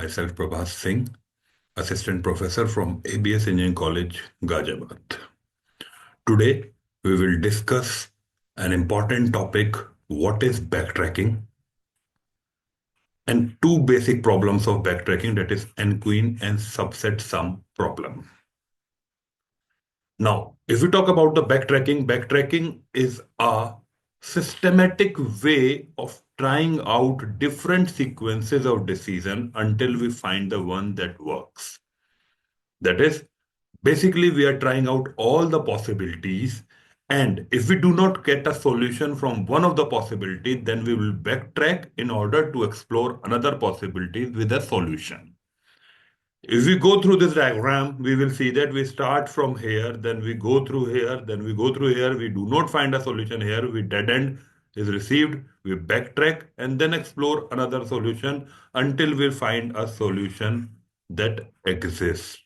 myself Prabhas Singh, Assistant Professor from ABES Engineering College, Ghaziabad. Today, we will discuss an important topic, what is backtracking, and two basic problems of backtracking, that is n-queen and subset sum problem. Now, if we talk about the backtracking is a systematic way of trying out different sequences of decision until we find the one that works. That is, basically, we are trying out all the possibilities. And if we do not get a solution from one of the possibilities, then we will backtrack in order to explore another possibility with a solution. If we go through this diagram, we will see that we start from here, then we go through here, then we go through here. We do not find a solution here. We dead end is received. We backtrack and then explore another solution until we find a solution that exists.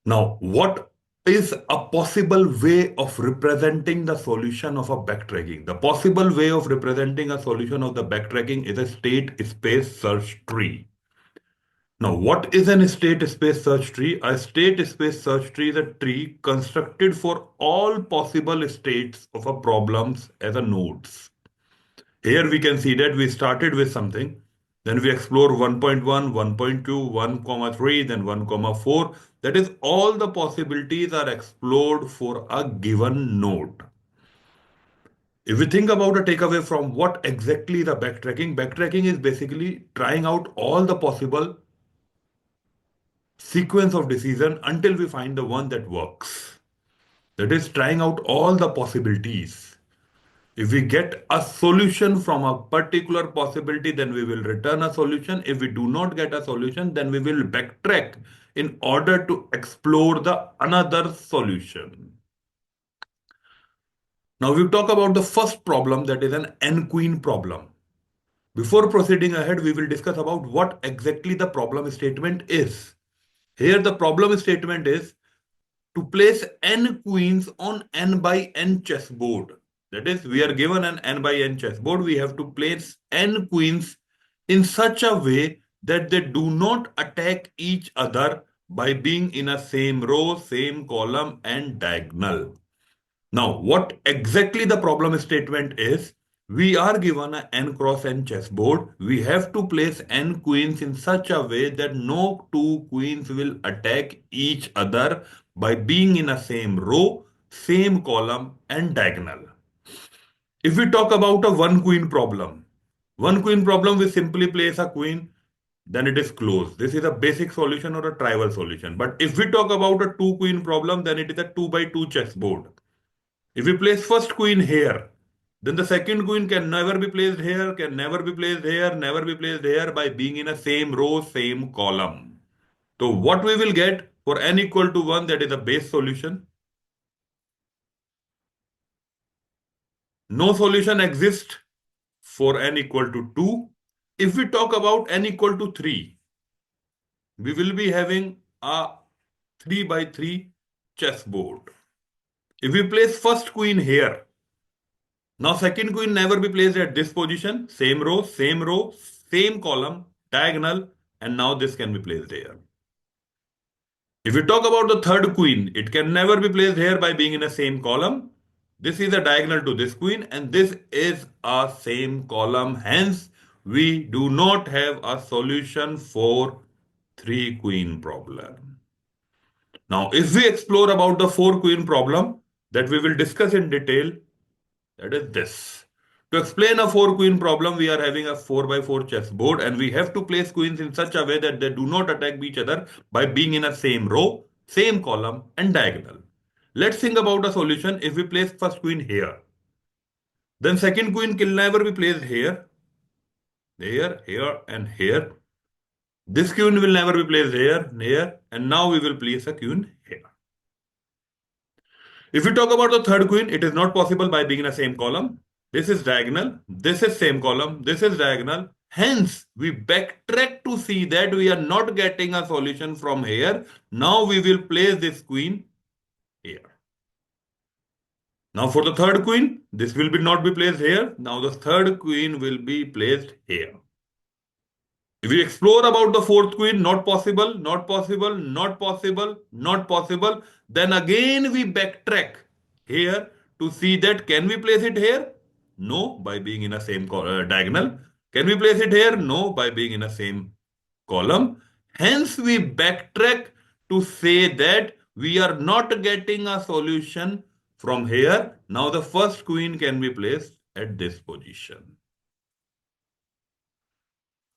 Now, what is a possible way of representing the solution of a backtracking? The possible way of representing a solution of the backtracking is a state space search tree. Now, what is an state space search tree? A state space search tree is a tree constructed for all possible states of a problems as a nodes. Here we can see that we started with something, then we explore 1.1, 1.2, 1,3, then 1,4. That is, all the possibilities are explored for a given node. If we think about a takeaway from what exactly the backtracking is basically trying out all the possible sequence of decision until we find the one that works. That is trying out all the possibilities. If we get a solution from a particular possibility, then we will return a solution. If we do not get a solution, then we will backtrack in order to explore the another solution. Now we talk about the first problem, that is an n-queen problem. Before proceeding ahead, we will discuss about what exactly the problem statement is. Here the problem statement is to place n queens on n by n chessboard. That is, we are given an n by n chessboard. We have to place n queens in such a way that they do not attack each other by being in a same row, same column, and diagonal. Now, what exactly the problem statement is? We are given an n cross n chessboard. We have to place n queens in such a way that no two queens will attack each other by being in a same row, same column, and diagonal. If we talk about a one queen problem, we simply place a queen, then it is closed. This is a basic solution or a trivial solution. But if we talk about a two queen problem, then it is a 2 by 2 chessboard. If we place first queen here, then the second queen can never be placed here, can never be placed here, never be placed here by being in a same row, same column. So what we will get for n equal to 1, that is a base solution. No solution exists for n equal to 2. If we talk about n equal to 3, we will be having a 3 by 3 chessboard. If we place first queen here, now second queen never be placed at this position, same row, same column, diagonal, and now this can be placed here. If we talk about the third queen, it can never be placed here by being in the same column. This is a diagonal to this queen, and this is a same column. Hence, we do not have a solution for 3 queen problem. Now, if we explore about the 4 queen problem that we will discuss in detail, that is this. To explain a 4 queen problem, we are having a 4 by 4 chessboard, and we have to place queens in such a way that they do not attack each other by being in a same row, same column, and diagonal. Let's think about a solution. If we place first queen here, then second queen can never be placed here, here, and here. This queen will never be placed here, and now we will place a queen here. If we talk about the third queen, it is not possible by being in the same column. This is diagonal, this is same column, this is diagonal. Hence, we backtrack to see that we are not getting a solution from here. Now we will place this queen here. Now for the third queen, this will not be placed here. Now the third queen will be placed here. If we explore about the fourth queen, not possible, not possible, not possible, not possible. Then again we backtrack here to see that can we place it here? No, by being in a same diagonal. Can we place it here? No, by being in a same column. Hence we backtrack to say that we are not getting a solution from here. Now the first queen can be placed at this position.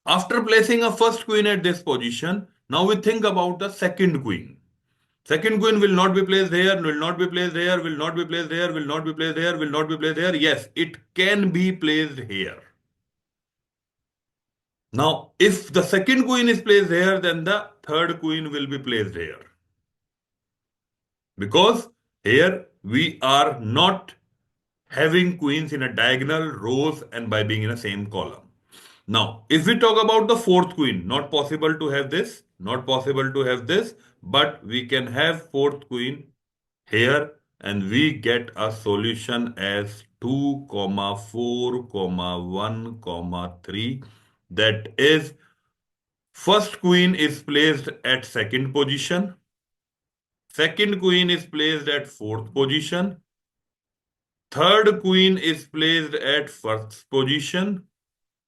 After placing a first queen at this position, now we think about the second queen. Second queen will not be placed here, will not be placed here, will not be placed here, will not be placed here, will not be placed here. Yes, it can be placed here. Now, if the second queen is placed here, then the third queen will be placed here. Because here we are not having queens in a diagonal rows and by being in a same column. Now, if we talk about the fourth queen, not possible to have this, not possible to have this, but we can have fourth queen here and we get a solution as 2, comma 4, comma 1, comma 3. That is, first queen is placed at second position. Second queen is placed at fourth position. Third queen is placed at first position.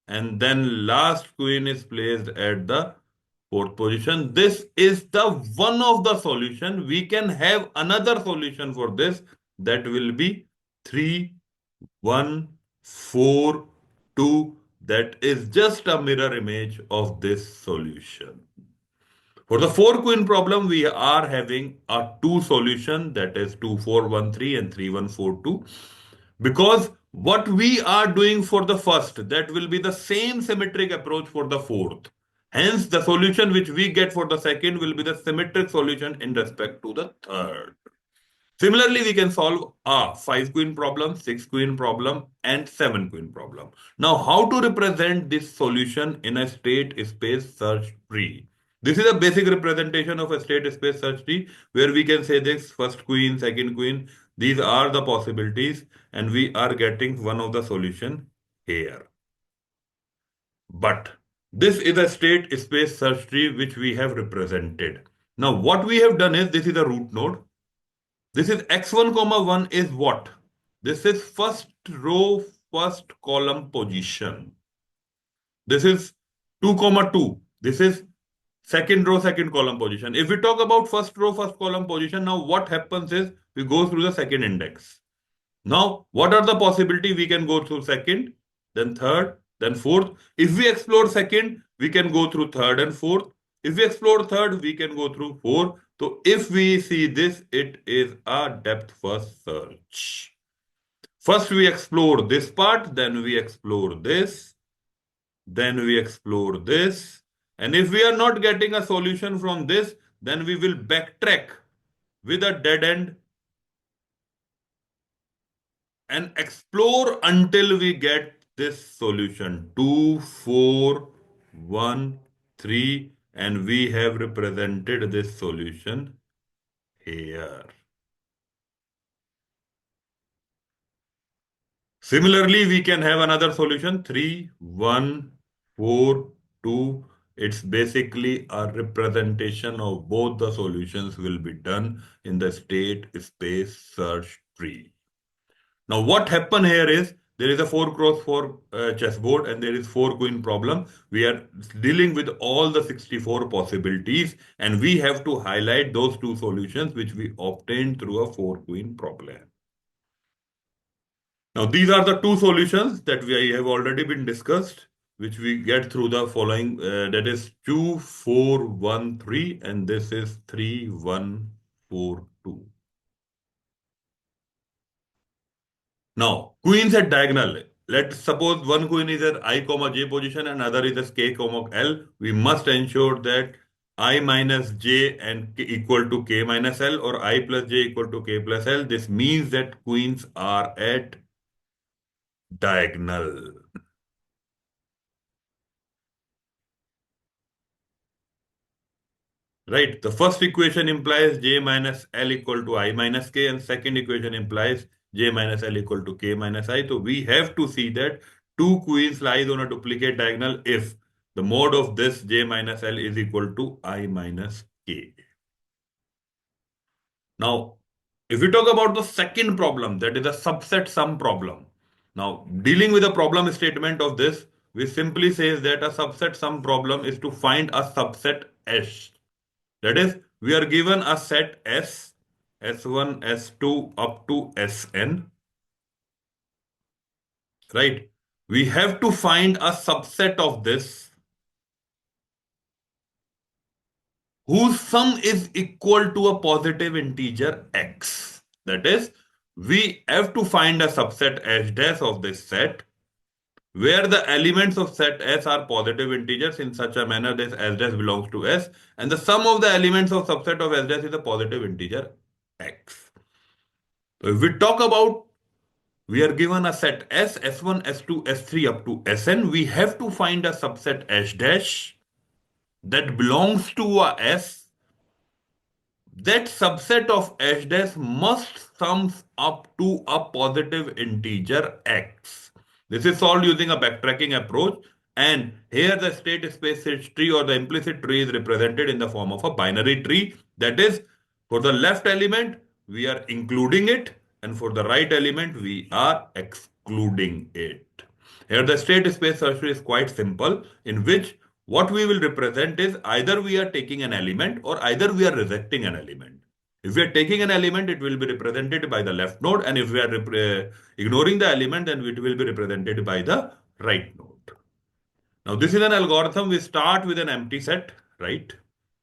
And then last queen is placed at the fourth position. This is the one of the solution. We can have another solution for this. That will be 3, 1, 4, 2. That is just a mirror image of this solution. For the 4 queen problem, we are having a 2 solution, that is 2, 4, 1, 3 and 3, 1, 4, 2. Because what we are doing for the first, that will be the same symmetric approach for the fourth. Hence, the solution which we get for the second will be the symmetric solution in respect to the third. Similarly, we can solve a 5 queen problem, 6 queen problem, and 7 queen problem. Now, how to represent this solution in a state space search tree? This is a basic representation of a state space search tree where we can say this first queen, second queen. These are the possibilities, and we are getting one of the solution here. But this is a state space search tree which we have represented. Now, what we have done is this is a root node. This is x1 comma 1 is what? This is first row, first column position. This is 2 comma 2. This is second row, second column position. If we talk about first row, first column position, now what happens is we go through the second index. Now, what are the possibility? We can go through second, then third, then fourth. If we explore second, we can go through third and fourth. If we explore third, we can go through four. So if we see this, it is a depth first search. First we explore this part, then we explore this, then we explore this. And if we are not getting a solution from this, then we will backtrack with a dead end and explore until we get this solution 2, 4, 1, 3, and we have represented this solution here. Similarly, we can have another solution 3, 1, 4, 2. It's basically a representation of both the solutions will be done in the state space search tree. Now, what happened here is there is a 4 cross 4 chessboard and there is 4 queen problem. We are dealing with all the 64 possibilities and we have to highlight those two solutions which we obtained through a 4 queen problem. Now, these are the two solutions that we have already been discussed, which we get through the following, that is 2, 4, 1, 3, and this is 3, 1, 4, 2. Now, queens at diagonal. Let's suppose one queen is at I comma j position and other is at k comma l. We must ensure that I minus j and k equal to k minus l or I plus j equal to k plus l. This means that queens are at diagonal. Right. The first equation implies j minus l equal to I minus k and second equation implies j minus l equal to k minus I. So we have to see that two queens lies on a duplicate diagonal if the mode of this J minus L is equal to I minus K. Now, if we talk about the second problem, that is a subset sum problem. Now, dealing with the problem statement of this, we simply say that a subset sum problem is to find a subset S. That is, we are given a set S, S1, S2 up to Sn, right? We have to find a subset of this whose sum is equal to a positive integer x. That is, we have to find a subset S dash of this set where the elements of set S are positive integers in such a manner that S dash belongs to S, and the sum of the elements of subset of S dash is a positive integer x. So if we talk about, we are given a set S, S1, S2, S3 up to Sn, we have to find a subset S dash that belongs to a S. That subset of S dash must sums up to a positive integer x. This is solved using a backtracking approach, and here the state space tree or the implicit tree is represented in the form of a binary tree. That is, for the left element we are including it, and for the right element we are excluding it. Here the state space search tree is quite simple, in which what we will represent is either we are taking an element or either we are rejecting an element. If we are taking an element, it will be represented by the left node, and if we are ignoring the element, then it will be represented by the right node. Now, this is an algorithm. We start with an empty set, right?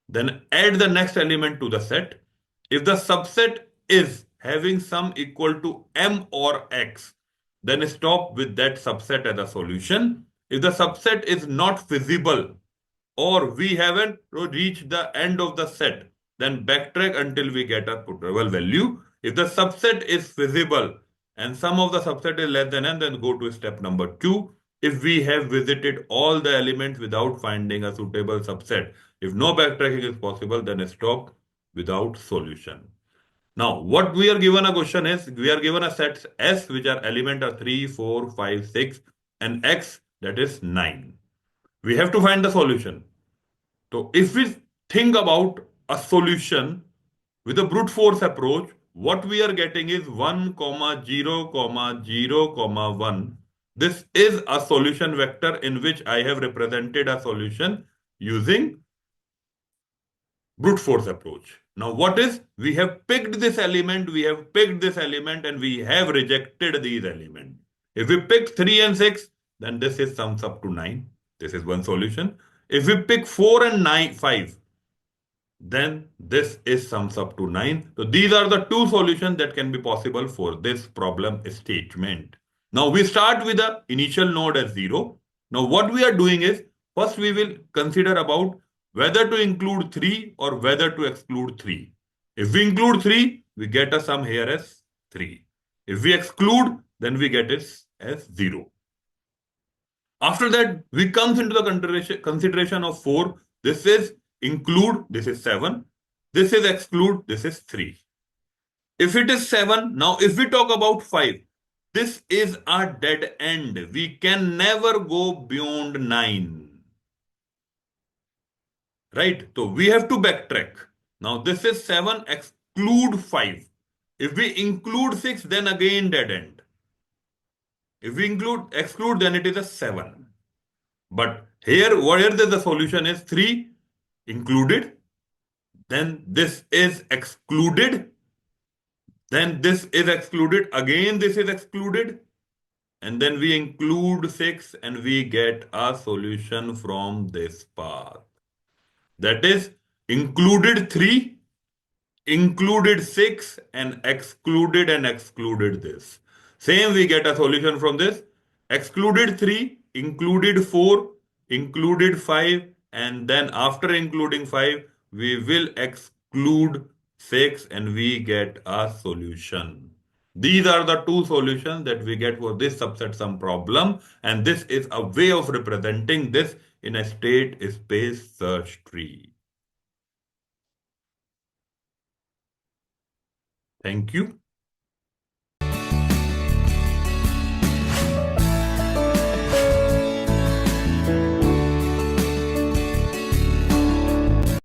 Then add the next element to the set. If the subset is having sum equal to m or x, then stop with that subset as a solution. If the subset is not feasible or we haven't reached the end of the set, then backtrack until we get a putable value. If the subset is feasible and sum of the subset is less than n, then go to step number 2. If we have visited all the elements without finding a suitable subset, if no backtracking is possible, then stop without solution. Now, what we are given a question is, we are given a set S, which are element are 3, 4, 5, 6, and X, that is 9. We have to find the solution. So if we think about a solution with a brute force approach, what we are getting is 1, 0, 0, 1. This is a solution vector in which I have represented a solution using brute force approach. Now what is? We have picked this element, and we have rejected these elements. If we pick 3 and 6, then this is sums up to 9. This is one solution. If we pick 4 and 9, 5, then this is sums up to 9. So these are the two solutions that can be possible for this problem statement. Now we start with the initial node as 0. Now what we are doing is, first we will consider about whether to include 3 or whether to exclude 3. If we include 3, we get a sum here as 3. If we exclude, then we get it as 0. After that, we comes into the consideration of 4. This is include, this is 7. This is exclude, this is 3. If it is 7, now if we talk about 5, this is a dead end. We can never go beyond 9. Right? So we have to backtrack. Now this is 7, exclude 5. If we include 6, then again dead end. If we exclude, then it is a 7. But here, whatever the solution is 3 included, then this is excluded, then this is excluded, again this is excluded, and then we include 6 and we get a solution from this path. That is included 3, included 6, and excluded this. Same, we get a solution from this. Excluded 3, included 4, included 5, and then after including 5, we will exclude 6 and we get a solution. These are the two solutions that we get for this subset sum problem, and this is a way of representing this in a state space search tree. Thank you.